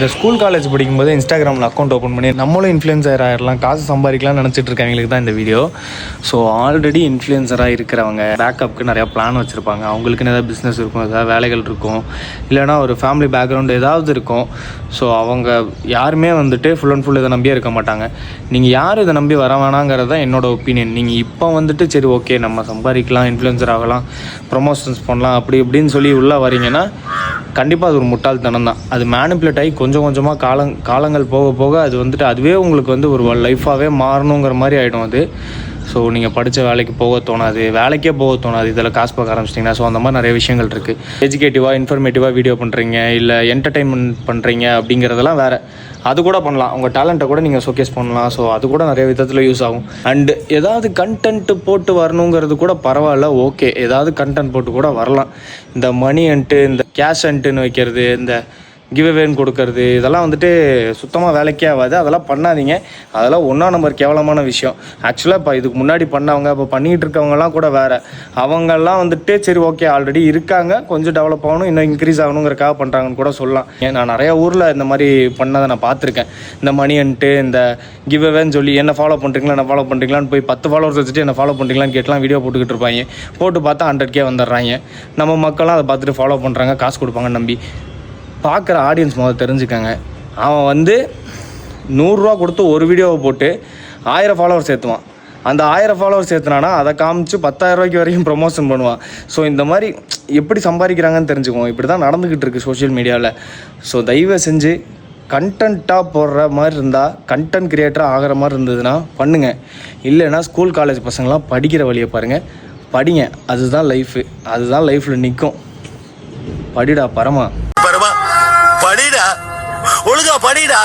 இந்த school college படிக்கும்போது இன்ஸ்டாகிராமில் அக்கௌண்ட் ஓப்பன் பண்ணி நம்மளும் இன்ஃப்ளூயன்சர் ஆகிடலாம், காசு சம்பாதிக்கலாம்னு நினச்சிட்டு இருக்கவங்களுக்கு தான் இந்த வீடியோ. ஸோ ஆல்ரெடி இன்ஃப்ளூயன்சராக இருக்கிறவங்க பேக்கப்புக்கு நிறையா பிளான் வச்சுருப்பாங்க. அவங்களுக்குன்னு ஏதாவது பிஸ்னஸ் இருக்கும், ஏதாவது வேலைகள் இருக்கும், இல்லைனா ஒரு ஃபேமிலி பேக்ரவுண்டு ஏதாவது இருக்கும். ஸோ அவங்க யாருமே வந்துட்டு ஃபுல் அண்ட் ஃபுல் இதை நம்பியே இருக்க மாட்டாங்க. நீங்கள் யார் இதை நம்பி வர வேணாங்கிறது தான் என்னோடய ஒப்பீனியன். நீங்கள் இப்போ வந்துட்டு சரி ஓகே நம்ம சம்பாதிக்கலாம், இன்ஃப்ளூயன்சர் ஆகலாம், ப்ரொமோஷன்ஸ் பண்ணலாம் அப்படி இப்படின்னு சொல்லி உள்ளே வரீங்கன்னா கண்டிப்பாக அது ஒரு முட்டாள்தனம் தான். அது மேனிப்புலேட் ஆகி கொஞ்சம் கொஞ்சமாக காலங்கள் போக போக அது வந்துட்டு அதுவே உங்களுக்கு வந்து ஒரு லைஃபாகவே மாறணுங்கிற மாதிரி ஆகிடும் அது. ஸோ நீங்கள் படித்த வேலைக்கு போக தோணாது, வேலைக்கே போக தோணாது இதில் காசு பார்க்க ஆரம்பிச்சிட்டிங்கன்னா. ஸோ அந்த மாதிரி நிறைய விஷயங்கள் இருக்குது. எஜுகேட்டிவாக இன்ஃபர்மேட்டிவாக வீடியோ பண்ணுறீங்க, இல்லை என்டர்டெயின்மெண்ட் பண்ணுறீங்க அப்படிங்கிறதெல்லாம் வேறு. அது கூட பண்ணலாம், உங்கள் டேலண்ட்டை கூட நீங்கள் ஷோகேஸ் பண்ணலாம். ஸோ அது கூட நிறைய விதத்தில் யூஸ் ஆகும். அண்டு ஏதாவது கண்டென்ட்டு போட்டு வரணுங்கிறது கூட பரவாயில்ல, ஓகே ஏதாவது கண்டென்ட் போட்டு கூட வரலாம். இந்த மணி அன்ட்டு, இந்த கேஷ் அன்ட்டுன்னு வைக்கிறது, இந்த கிவ்அவேன்னு கொடுக்கறது, இதெல்லாம் வந்துட்டு சுத்தமாக வேலைக்கே ஆகாது. அதெல்லாம் பண்ணாதீங்க. அதெல்லாம் 1ஆம் நம்பர் கேவலமான விஷயம். ஆக்சுவலாக இப்போ இதுக்கு முன்னாடி பண்ணவங்க, இப்போ பண்ணிகிட்டு இருக்கவங்கலாம் கூட வேறு. அவங்கெல்லாம் வந்துட்டு சரி ஓகே ஆல்ரெடி இருக்காங்க, கொஞ்சம் டெவலப் ஆகணும், இன்னும் இன்க்ரீஸ் ஆகணுங்கிறக்காக பண்ணுறாங்கன்னு கூட சொல்லலாம். நான் நிறையா ஊரில் இந்த மாதிரி பண்ணதை நான் பார்த்துருக்கேன். இந்த மணி அன்ட்டு, இந்த கிவ்அவேன்னு சொல்லி என்ன ஃபாலோ பண்ணுறீங்களா, என்ன ஃபாலோ பண்ணுறீங்களான்னு போய் 10 ஃபாலோவர்ஸ் வச்சுட்டு என்ன ஃபாலோ பண்ணுறீங்களான்னு கேட்டலாம் வீடியோ போட்டுக்கிட்டு இருப்பாங்க. போட்டு பார்த்தா 100K வந்துடுறாங்க. நம்ம மக்கள்லாம் அதை பார்த்துட்டு ஃபாலோ பண்ணுறாங்க, காசு கொடுப்பாங்கன்னு நம்பி. பார்க்குற ஆடியன்ஸ் முதல்ல தெரிஞ்சுக்கங்க. அவன் வந்து 100 ரூபா கொடுத்து ஒரு வீடியோவை போட்டு 1000 ஃபாலோவர் சேர்த்துவான். அந்த 1000 ஃபாலோவர் சேர்த்துனானா அதை காமிச்சு 10,000 ரூபாய்க்கு வரைக்கும் ப்ரொமோஷன் பண்ணுவான். ஸோ இந்த மாதிரி எப்படி சம்பாதிக்கிறாங்கன்னு தெரிஞ்சுக்குவோம். இப்படி தான் நடந்துக்கிட்டு இருக்குது சோஷியல் மீடியாவில். ஸோ தயவு செஞ்சு கண்டென்ட்டாக போடுற மாதிரி இருந்தால், கண்டென்ட் கிரியேட்டராக ஆகிற மாதிரி இருந்ததுன்னா பண்ணுங்கள். இல்லைன்னா ஸ்கூல் காலேஜ் பசங்களாம் படிக்கிற வழியை பாருங்கள், படிங்க. அதுதான் லைஃபு, அதுதான் லைஃப்பில் நிற்கும். படிடா பரமா, படிடா ஒழுங்கா படிடா.